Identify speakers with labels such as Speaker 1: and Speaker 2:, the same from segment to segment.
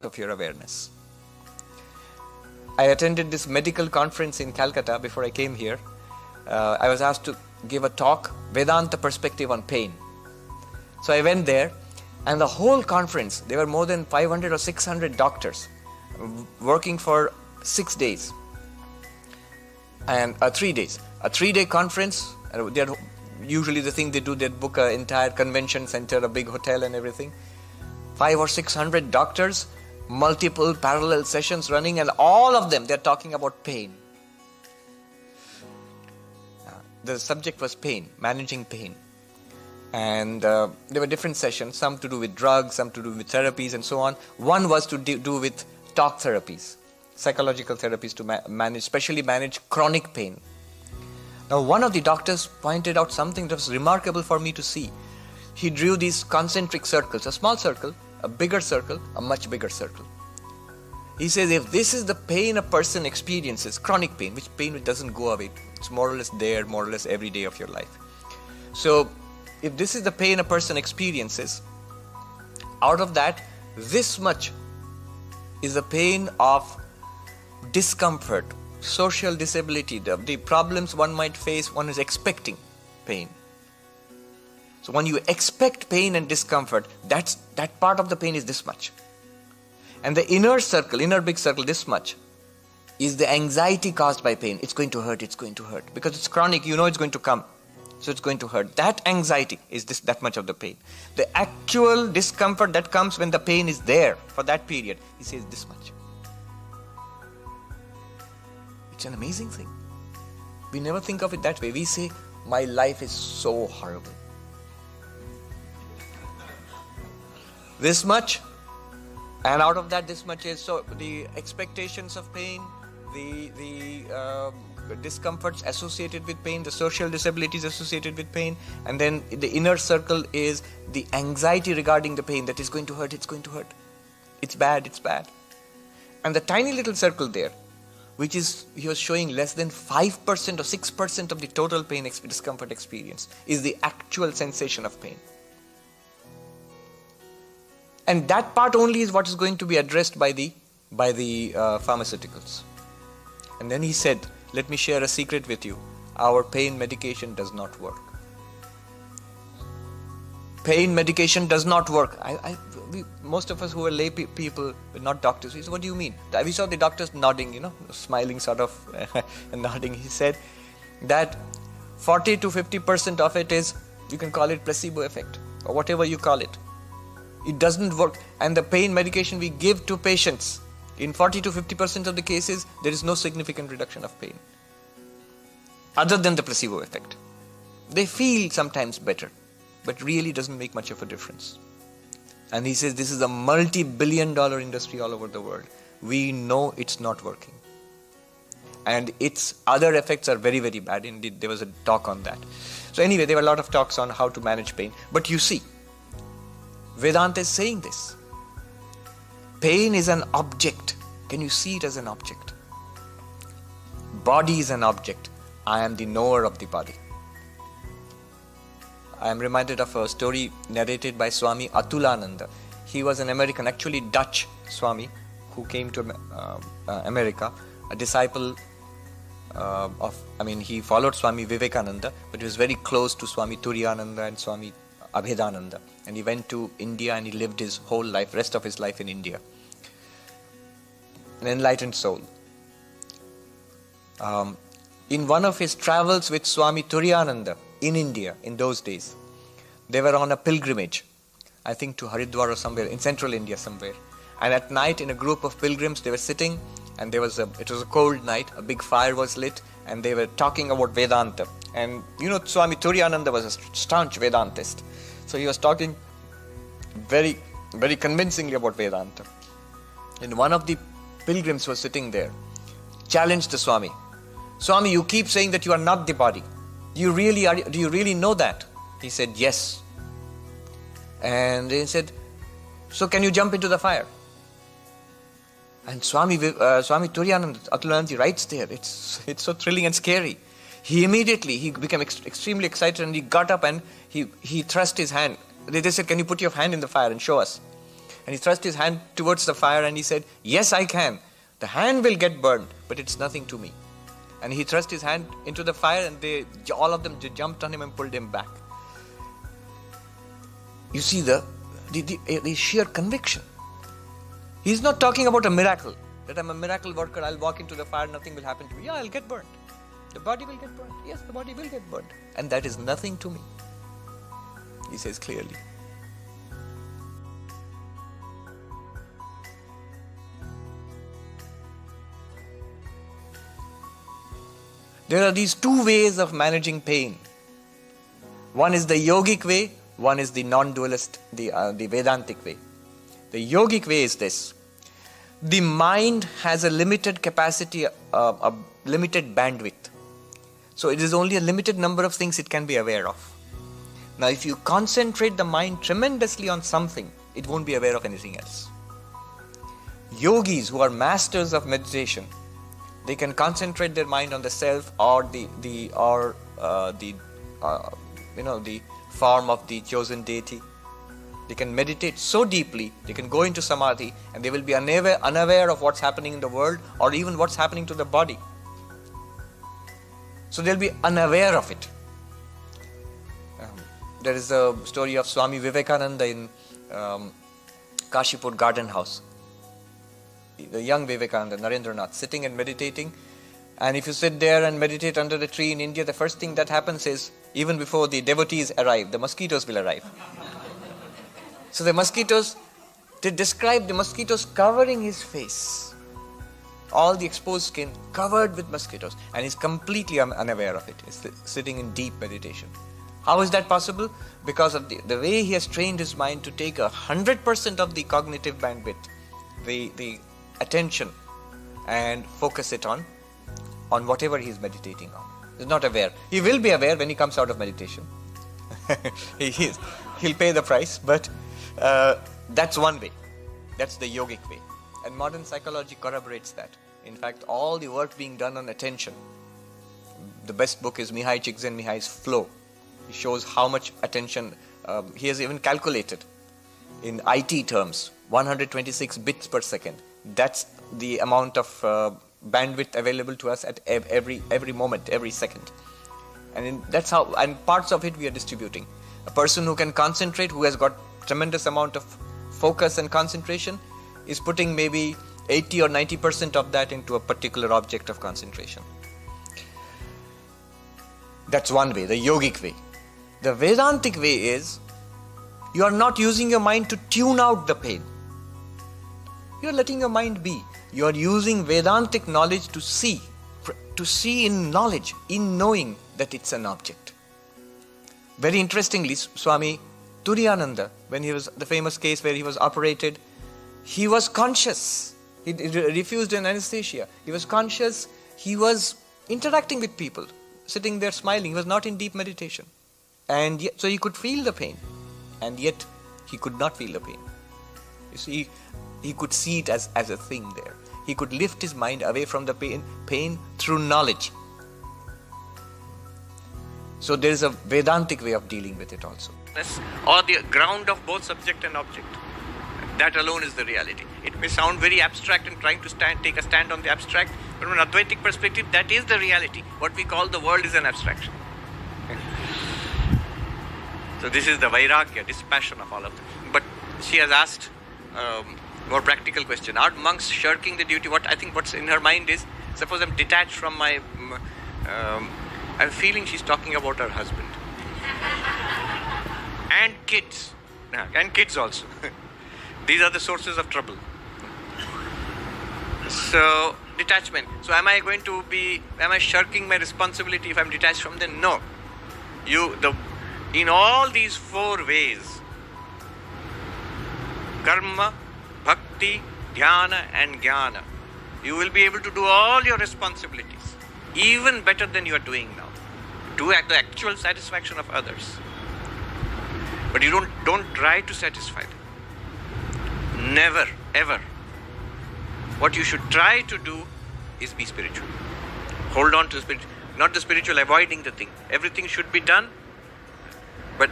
Speaker 1: of your awareness. I attended this medical conference in Calcutta before I came here. I was asked to give a talk, Vedanta perspective on pain. So I went there, and the whole conference, there were more than 500 or 600 doctors working for 6 days and 3 days. A 3-day conference. Usually the thing they do, they book an entire convention center, a big hotel and everything. 500 or 600 doctors, multiple parallel sessions running, and all of them, they're talking about pain. The subject was pain, managing pain. And there were different sessions, some to do with drugs, some to do with therapies and so on. One was to do with talk therapies, psychological therapies to manage, especially manage chronic pain. Now, one of the doctors pointed out something that was remarkable for me to see. He drew these concentric circles, a small circle, a bigger circle, a much bigger circle. He says, if this is the pain a person experiences, chronic pain, which pain doesn't go away, it's more or less there, more or less every day of your life. So, if this is the pain a person experiences, out of that, this much is the pain of discomfort, social disability, the problems one might face, one is expecting pain. So when you expect pain and discomfort, that part of the pain is this much. And the inner circle, inner big circle, this much, is the anxiety caused by pain. It's going to hurt, it's going to hurt. Because it's chronic, you know it's going to come. So it's going to hurt. That anxiety is that much of the pain. The actual discomfort that comes when the pain is there for that period, he says this much. It's an amazing thing. We never think of it that way. We say, my life is so horrible. This much, and out of that, this much is so the expectations of pain, the discomforts associated with pain, the social disabilities associated with pain, and then the inner circle is the anxiety regarding the pain that is going to hurt, it's going to hurt. It's bad, it's bad. And the tiny little circle there, which is, he was showing less than 5% or 6% of the total pain discomfort experience, is the actual sensation of pain. And that part only is what is going to be addressed by the pharmaceuticals. And then he said, let me share a secret with you. Our pain medication does not work. Pain medication does not work. Most of us who are lay people, not doctors, we said, what do you mean? We saw the doctors nodding, smiling sort of, and nodding. He said that 40 to 50% of it is, you can call it placebo effect, or whatever you call it. It doesn't work. And the pain medication we give to patients, in 40 to 50% of the cases, there is no significant reduction of pain, other than the placebo effect. They feel sometimes better, but really doesn't make much of a difference. And he says this is a multi-billion-dollar industry all over the world. We know it's not working. And its other effects are very, very bad. Indeed, there was a talk on that. So anyway, there were a lot of talks on how to manage pain. But you see, Vedanta is saying this. Pain is an object. Can you see it as an object? Body is an object. I am the knower of the body. I am reminded of a story narrated by Swami Atulananda. He was an American, actually Dutch Swami, who came to America, a disciple he followed Swami Vivekananda, but he was very close to Swami Turiyananda and Swami Abhedananda. And he went to India and he lived his whole life, rest of his life in India. An enlightened soul. In one of his travels with Swami Turiyananda in India in those days, they were on a pilgrimage, I think to Haridwar or somewhere, in central India somewhere. And at night, in a group of pilgrims, they were sitting, and it was a cold night, a big fire was lit, and they were talking about Vedanta. And Swami Turiyananda was a staunch Vedantist. So he was talking very, very convincingly about Vedanta. And one of the pilgrims was sitting there, challenged the Swami. Swami, you keep saying that you are not the body. Do you really know that? He said, yes. And he said, so can you jump into the fire? And Swami Turiyananda Atulananda writes there, it's so thrilling and scary. He became extremely excited, and he got up and he thrust his hand. They said, can you put your hand in the fire and show us? And he thrust his hand towards the fire and he said, yes, I can. The hand will get burned, but it's nothing to me. And he thrust his hand into the fire and all of them jumped on him and pulled him back. You see the sheer conviction. He's not talking about a miracle. That I'm a miracle worker, I'll walk into the fire, nothing will happen to me. Yeah, I'll get burned. The body will get burned. Yes, the body will get burned. And that is nothing to me. He says clearly. There are these two ways of managing pain. One is the yogic way, one is the non-dualist, the Vedantic way. The yogic way is this. The mind has a limited capacity, a limited bandwidth. So it is only a limited number of things it can be aware of. Now if you concentrate the mind tremendously on something, it won't be aware of anything else. Yogis who are masters of meditation, they can concentrate their mind on the self or the form of the chosen deity. They can meditate so deeply, they can go into samadhi and they will be unaware of what's happening in the world or even what's happening to the body. So they'll be unaware of it. There is a story of Swami Vivekananda in Kashipur Garden House. The young Vivekananda, Narendranath, sitting and meditating. And if you sit there and meditate under the tree in India, the first thing that happens is, even before the devotees arrive, the mosquitoes will arrive. So the mosquitoes, they describe the mosquitoes covering his face. All the exposed skin covered with mosquitoes. And he's completely unaware of it. He's sitting in deep meditation. How is that possible? Because of the way he has trained his mind to take 100% of the cognitive bandwidth, the attention, and focus it on whatever he is meditating on. He's not aware. He will be aware when he comes out of meditation. He'll pay the price, but that's one way. That's the yogic way. And modern psychology corroborates that. In fact, all the work being done on attention. The best book is Mihai Csikszentmihalyi's Flow. He shows how much attention, he has even calculated in IT terms, 126 bits per second. That's the amount of bandwidth available to us at every moment, every second. And that's how, and parts of it we are distributing. A person who can concentrate, who has got tremendous amount of focus and concentration, is putting maybe 80 or 90% of that into a particular object of concentration. That's one way, the yogic way. The Vedantic way is, you are not using your mind to tune out the pain. You are letting your mind be. You are using Vedantic knowledge to see in knowledge, in knowing that it's an object. Very interestingly, Swami Turiyananda, when he was, the famous case where he was operated, he was conscious. He refused an anesthesia. He was conscious. He was interacting with people, sitting there smiling. He was not in deep meditation. And yet, so he could feel the pain. And yet, he could not feel the pain. You see, he could see it as a thing there. He could lift his mind away from the pain through knowledge. So there is a Vedantic way of dealing with it also. Or the ground of both subject and object. That alone is the reality. It may sound very abstract and trying to take a stand on the abstract, but from an Advaitic perspective, that is the reality. What we call the world is an abstraction. So this is the Vairagya, dispassion of all of them. But she has asked more practical question. Are monks shirking the duty? What's in her mind is, suppose I'm detached from my, I'm feeling she's talking about her husband. And kids. And kids also. These are the sources of trouble. So, detachment. So am I shirking my responsibility if I'm detached from them? No. In all these four ways, karma, bhakti, dhyana and jnana, you will be able to do all your responsibilities even better than you are doing now, to the actual satisfaction of others. But you don't try to satisfy them. Never, ever. What you should try to do is be spiritual. Hold on to spirit, not the spiritual avoiding the thing. Everything should be done But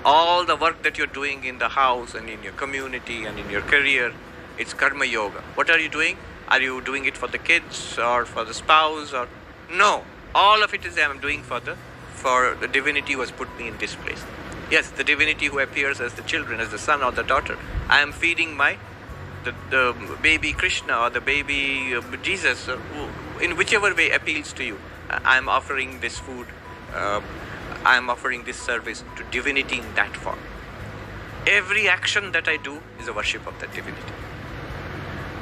Speaker 1: all the work that you're doing in the house and in your community and in your career, it's karma yoga. What are you doing? Are you doing it for the kids or for the spouse or no? All of it is I'm doing for the divinity who has put me in this place. Yes, the divinity who appears as the children, as the son or the daughter. I am feeding the baby Krishna or the baby Jesus, in whichever way appeals to you. I am offering this food. I am offering this service to divinity in that form. Every action that I do is a worship of that divinity.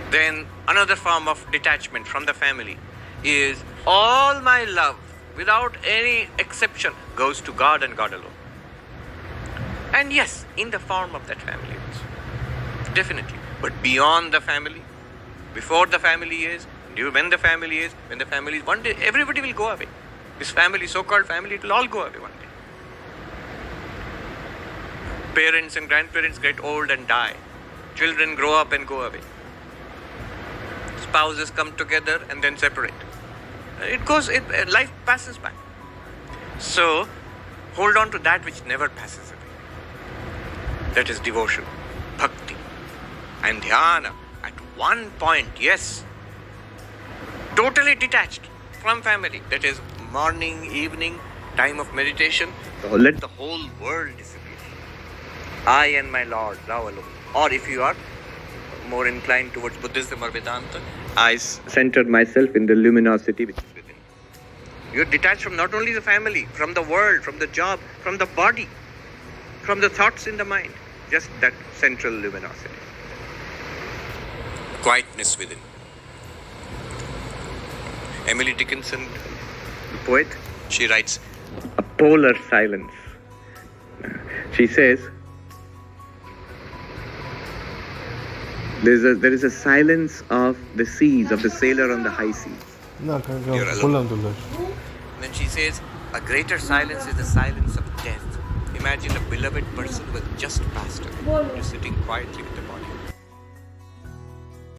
Speaker 1: Then another form of detachment from the family is all my love, without any exception, goes to God and God alone. And yes, in the form of that family also. Definitely. But beyond the family, before the family is, when the family is, one day everybody will go away. This family, so-called family, it will all go away one day. Parents and grandparents get old and die. Children grow up and go away. Spouses come together and then separate. Life passes by. So, hold on to that which never passes away. That is devotion, bhakti, and dhyana. At one point, yes, totally detached from family. That is morning, evening, time of meditation. Let the whole world disappear. I and my Lord, thou alone. Or if you are more inclined towards Buddhism or Vedanta, I centered myself in the luminosity which is within. You're detached from not only the family, from the world, from the job, from the body, from the thoughts in the mind. Just that central luminosity. Quietness within. Emily Dickinson, the poet, she writes, a polar silence. She says, there is a silence of the seas, of the sailor on the high seas. You're alone. Then she says, a greater silence is the silence of death. Imagine a beloved person who has just passed away. You're sitting quietly with the body.